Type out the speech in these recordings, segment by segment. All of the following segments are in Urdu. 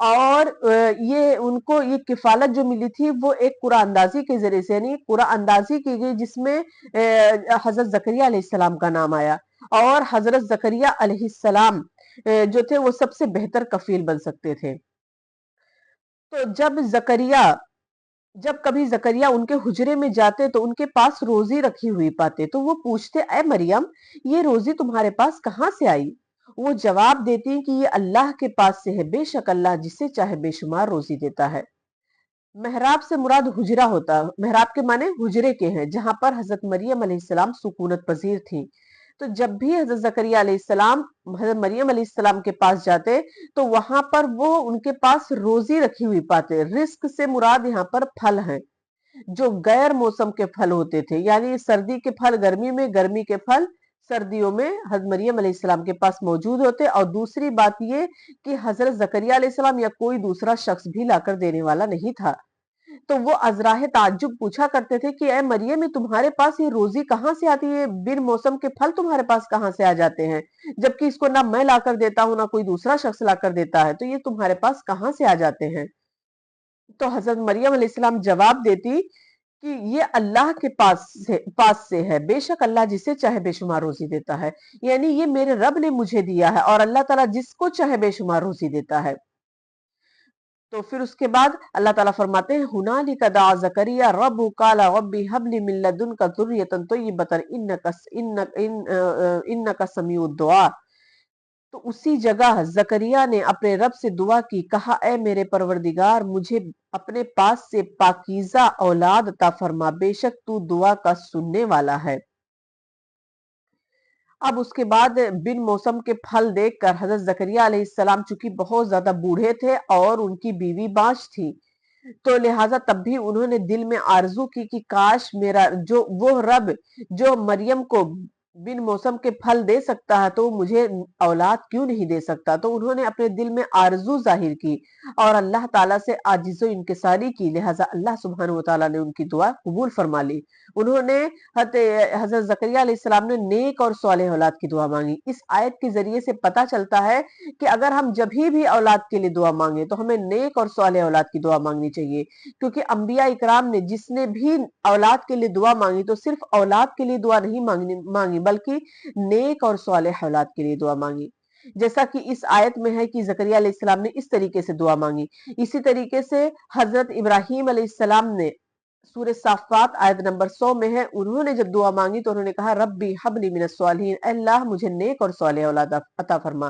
اور یہ ان کو یہ کفالت جو ملی تھی وہ ایک قرآن اندازی کے ذریعے سے، یعنی قرآن اندازی کی گئی جس میں حضرت زکریا علیہ السلام کا نام آیا، اور حضرت زکریا علیہ السلام جو تھے وہ سب سے بہتر کفیل بن سکتے تھے۔ تو جب کبھی زکریا ان کے حجرے میں جاتے تو ان کے پاس روزی رکھی ہوئی پاتے، تو وہ پوچھتے اے مریم یہ روزی تمہارے پاس کہاں سے آئی؟ وہ جواب دیتی کہ یہ اللہ کے پاس سے ہے، بے شک اللہ جسے چاہے بے شمار روزی دیتا ہے۔ محراب سے مراد حجرہ ہوتا ہے، محراب کے معنی حجرے کے ہیں، جہاں پر حضرت مریم علیہ السلام سکونت پذیر تھیں۔ تو جب بھی حضرت زکریا علیہ السلام حضرت مریم علیہ السلام کے پاس جاتے تو وہاں پر وہ ان کے پاس روزی رکھی ہوئی پاتے۔ رزق سے مراد یہاں پر پھل ہیں جو غیر موسم کے پھل ہوتے تھے، یعنی سردی کے پھل گرمی میں، گرمی کے پھل سردیوں میں حضرت مریم علیہ السلام کے پاس موجود ہوتے۔ اور دوسری بات یہ کہ حضرت زکریا علیہ السلام یا کوئی دوسرا شخص بھی لا کر دینے والا نہیں تھا۔ تو وہ ازراہ تعجب پوچھا کرتے تھے کہ اے مریم تمہارے پاس یہ روزی کہاں سے آتی ہے، بن موسم کے پھل تمہارے پاس کہاں سے آ جاتے ہیں، جبکہ اس کو نہ میں لا کر دیتا ہوں نہ کوئی دوسرا شخص لا کر دیتا ہے، تو یہ تمہارے پاس کہاں سے آ جاتے ہیں؟ تو حضرت مریم علیہ السلام جواب دیتی کہ یہ اللہ کے پاس سے ہے، بے شک اللہ جسے چاہے بے شمار روزی دیتا ہے، یعنی یہ میرے رب نے مجھے دیا ہے، اور اللہ تعالیٰ جس کو چاہے بے شمار روزی دیتا ہے۔ تو پھر اس کے بعد اللہ تعالیٰ فرماتے ہیں ہنالک دعا زکریا رب قال رب هب لي من لدنك ذرية طيبة انك سمیع الدعاء۔ تو اسی جگہ زکریا نے اپنے رب سے دعا کی، کہا اے میرے پروردگار مجھے اپنے پاس سے پاکیزہ اولاد عطا فرما، بے شک تو دعا کا سننے والا ہے۔ اب اس کے بعد بن موسم کے پھل دیکھ کر حضرت زکریا علیہ السلام چونکہ بہت زیادہ بوڑھے تھے اور ان کی بیوی بانجھ تھی، تو لہٰذا تب بھی انہوں نے دل میں آرزو کی کہ کاش میرا وہ رب جو مریم کو بن موسم کے پھل دے سکتا ہے تو مجھے اولاد کیوں نہیں دے سکتا۔ تو انہوں نے اپنے دل میں آرزو ظاہر کی اور اللہ تعالیٰ سے عاجز و انکساری کی، لہٰذا اللہ سبحانہ وتعالیٰ نے ان کی دعا قبول فرما لی۔ انہوں نے حضرت زکریا علیہ السلام نے نیک اور صالح اولاد کی دعا مانگی۔ اس آیت کے ذریعے سے پتہ چلتا ہے کہ اگر ہم جب بھی اولاد کے لیے دعا مانگے تو ہمیں نیک اور صالح اولاد کی دعا مانگنی چاہیے، کیونکہ انبیاء اکرام نے جس نے بھی اولاد کے لیے دعا مانگی تو صرف اولاد کے لیے دعا نہیں مانگی بلکہ نیک اور صالح اولاد کے لیے دعا مانگی، جیسا کہ اس آیت میں ہے کہ زکریا علیہ السلام نے اس طریقے سے دعا مانگی۔ اسی طریقے سے حضرت ابراہیم علیہ السلام نے سورہ صافات آیت نمبر 100 میں ہے، انہوں نے جب دعا مانگی تو انہوں نے کہا ربی حب لی من الصالحین، اے اللہ مجھے نیک اور صالح اولاد عطا فرما۔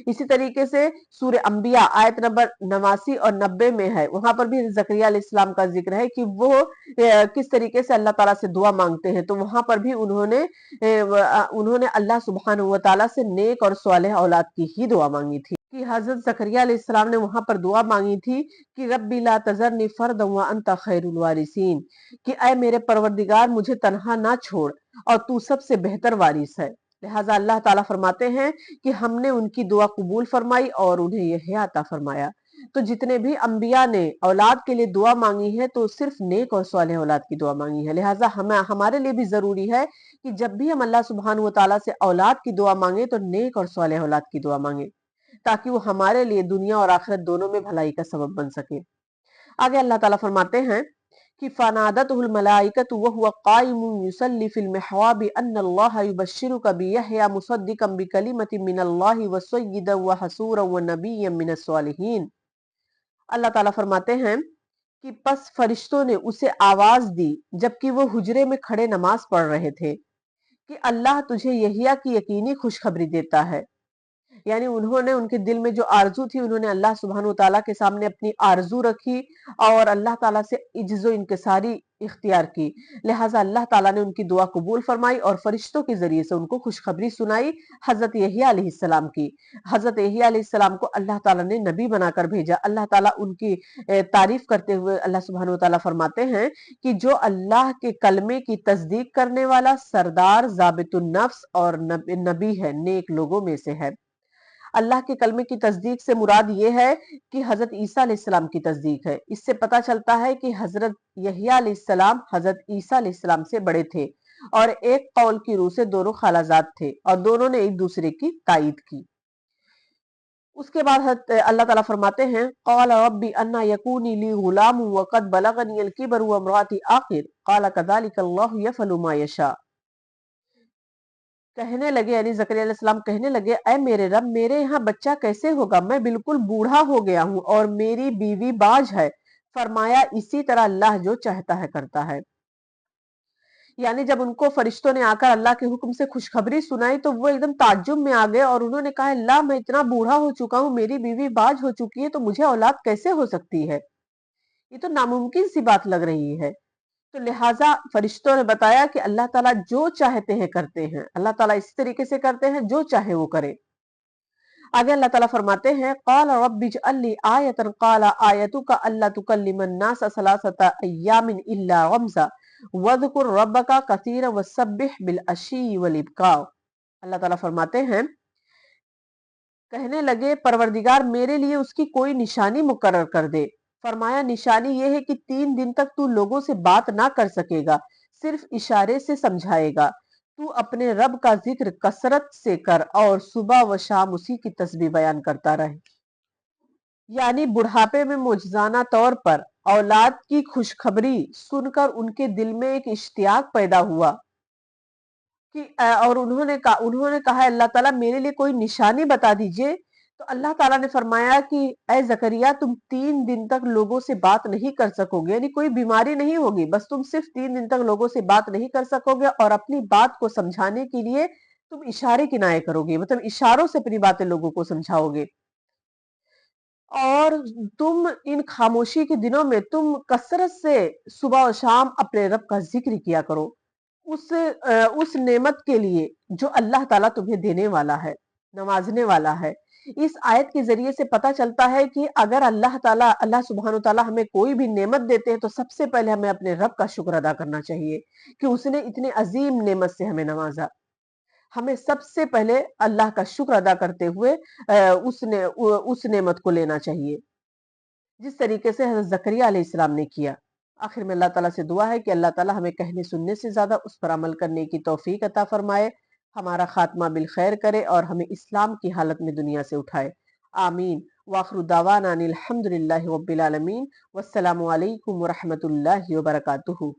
اسی طریقے سے سورہ انبیاء آیت نمبر 89 اور 90 میں ہے، وہاں پر بھی زکریا علیہ السلام کا ذکر ہے کہ وہ کس طریقے سے اللہ تعالیٰ سے دعا مانگتے ہیں، تو وہاں پر بھی انہوں نے اللہ سبحانہ وتعالیٰ سے نیک اور صالح اولاد کی ہی دعا مانگی تھی کہ حضرت زکریا علیہ السلام نے وہاں پر دعا مانگی تھی کہ ربی لا تذرنی فردا وانت خیر الوارثین، کہ اے میرے پروردگار مجھے تنہا نہ چھوڑ اور تو سب سے بہتر وارث ہے۔ لہٰذا اللہ تعالیٰ فرماتے ہیں کہ ہم نے ان کی دعا قبول فرمائی اور انہیں یہ عطا فرمایا۔ تو جتنے بھی انبیاء نے اولاد کے لیے دعا مانگی ہے تو صرف نیک اور صالح اولاد کی دعا مانگی ہے، لہٰذا ہمارے لیے بھی ضروری ہے کہ جب بھی ہم اللہ سبحانہ وتعالیٰ سے اولاد کی دعا مانگیں تو نیک اور صالح اولاد کی دعا مانگیں، تاکہ وہ ہمارے لیے دنیا اور آخرت دونوں میں بھلائی کا سبب بن سکے۔ آگے اللہ تعالیٰ فرماتے ہیں کہ فَنَادَتْهُ الْمَلَائِكَةُ وَهُوَ قَائِمٌ يُصَلِّي فِي الْمِحْرَابِ أَنَّ اللَّهَ يُبَشِّرُكَ بِيَحْيَىٰ مُصَدِّقًا بِكَلِمَةٍ مِّنَ اللَّهِ وَسَيِّدًا وَحَصُورًا وَنَبِيًّا مِّنَ الصَّالِحِينَ۔ اللہ تعالیٰ فرماتے ہیں کہ پس فرشتوں نے اسے آواز دی جبکہ وہ حجرے میں کھڑے نماز پڑھ رہے تھے کہ اللہ تجھے یحییٰ کی یقینی خوشخبری دیتا ہے، یعنی انہوں نے ان کے دل میں جو آرزو تھی انہوں نے اللہ سبحانہ وتعالیٰ کے سامنے اپنی آرزو رکھی اور اللہ تعالیٰ سے عجز و انکساری اختیار کی، لہٰذا اللہ تعالیٰ نے ان کی دعا قبول فرمائی اور فرشتوں کے ذریعے سے ان کو خوشخبری سنائی حضرت یحییٰ علیہ السلام کی۔ حضرت یحییٰ علیہ السلام کو اللہ تعالیٰ نے نبی بنا کر بھیجا۔ اللہ تعالیٰ ان کی تعریف کرتے ہوئے اللہ سبحانہ وتعالیٰ فرماتے ہیں کہ جو اللہ کے کلمے کی تصدیق کرنے والا سردار ضابط النفس اور نبی ہے، نیک لوگوں میں سے ہے۔ اللہ کے کلمے کی تصدیق سے مراد یہ ہے کہ حضرت عیسیٰ علیہ السلام کی تصدیق ہے۔ اس سے پتہ چلتا ہے کہ حضرت یحییٰ علیہ السلام حضرت عیسیٰ علیہ السلام سے بڑے تھے اور ایک قول کی روح سے دونوں خالہ زاد تھے اور دونوں نے ایک دوسرے کی تائید کی۔ اس کے بعد اللہ تعالیٰ فرماتے ہیں قال رب انا یکونی لی غلام وقد بلغنی الکبر وامرأتی عاقر قال کذالک اللہ یفعل ما یشاء۔ کہنے لگے یعنی زکریا علیہ السلام کہنے لگے اے میرے رب میرے یہاں بچہ کیسے ہوگا، میں بالکل بوڑھا ہو گیا ہوں اور میری بیوی باج ہے۔ فرمایا اسی طرح اللہ جو چاہتا ہے کرتا ہے۔ یعنی جب ان کو فرشتوں نے آ کر اللہ کے حکم سے خوشخبری سنائی تو وہ ایک دم تعجب میں آ گئے اور انہوں نے کہا اللہ میں اتنا بوڑھا ہو چکا ہوں، میری بیوی باج ہو چکی ہے، تو مجھے اولاد کیسے ہو سکتی ہے؟ یہ تو ناممکن سی بات لگ رہی ہے۔ تو لہٰذا فرشتوں نے بتایا کہ اللہ تعالیٰ جو چاہتے ہیں کرتے ہیں، اللہ تعالیٰ اسی طریقے سے کرتے ہیں جو چاہے وہ کرے۔ آگے اللہ تعالیٰ فرماتے ہیں قال رب اجعل لی آیۃ قال آیتک الا تکلم الناس ثلاثۃ ایام الا رمزا واذکر ربک کثیرا وسبح بالعشی والابکار۔ اللہ تعالیٰ فرماتے ہیں کہنے لگے پروردگار میرے لیے اس کی کوئی نشانی مقرر کر دے۔ فرمایا نشانی یہ ہے کہ 3 دن تک تو لوگوں سے بات نہ کر سکے گا، صرف اشارے سے سمجھائے گا۔ تو اپنے رب کا ذکر کثرت سے کر اور صبح و شام اسی کی تسبیح بیان کرتا رہے۔ یعنی بڑھاپے میں معجزانہ طور پر اولاد کی خوشخبری سن کر ان کے دل میں ایک اشتیاق پیدا ہوا اور انہوں نے کہا اللہ تعالیٰ میرے لیے کوئی نشانی بتا دیجئے۔ تو اللہ تعالیٰ نے فرمایا کہ اے زکریا تم 3 دن تک لوگوں سے بات نہیں کر سکو گے، یعنی کوئی بیماری نہیں ہوگی، بس تم صرف 3 دن تک لوگوں سے بات نہیں کر سکو گے اور اپنی بات کو سمجھانے کے لیے تم اشارے کنائے کرو گے، مطلب اشاروں سے اپنی باتیں لوگوں کو سمجھاؤ گے۔ اور تم ان خاموشی کے دنوں میں تم کثرت سے صبح و شام اپنے رب کا ذکر کیا کرو اس نعمت کے لیے جو اللہ تعالیٰ تمہیں دینے والا ہے، نوازنے والا ہے۔ اس آیت کے ذریعے سے پتہ چلتا ہے کہ اگر اللہ سبحانہ وتعالیٰ ہمیں کوئی بھی نعمت دیتے ہیں تو سب سے پہلے ہمیں اپنے رب کا شکر ادا کرنا چاہیے کہ اس نے اتنے عظیم نعمت سے ہمیں نوازا۔ ہمیں سب سے پہلے اللہ کا شکر ادا کرتے ہوئے اس نعمت کو لینا چاہیے جس طریقے سے حضرت زکریا علیہ السلام نے کیا۔ آخر میں اللہ تعالیٰ سے دعا ہے کہ اللہ تعالیٰ ہمیں کہنے سننے سے زیادہ اس پر عمل کرنے کی توفیق عطا فرمائے، ہمارا خاتمہ بالخیر کرے اور ہمیں اسلام کی حالت میں دنیا سے اٹھائے۔ آمین۔ وآخر دعوانا ان الحمد للہ رب العالمین، والسلام علیکم ورحمۃ اللہ وبرکاتہ۔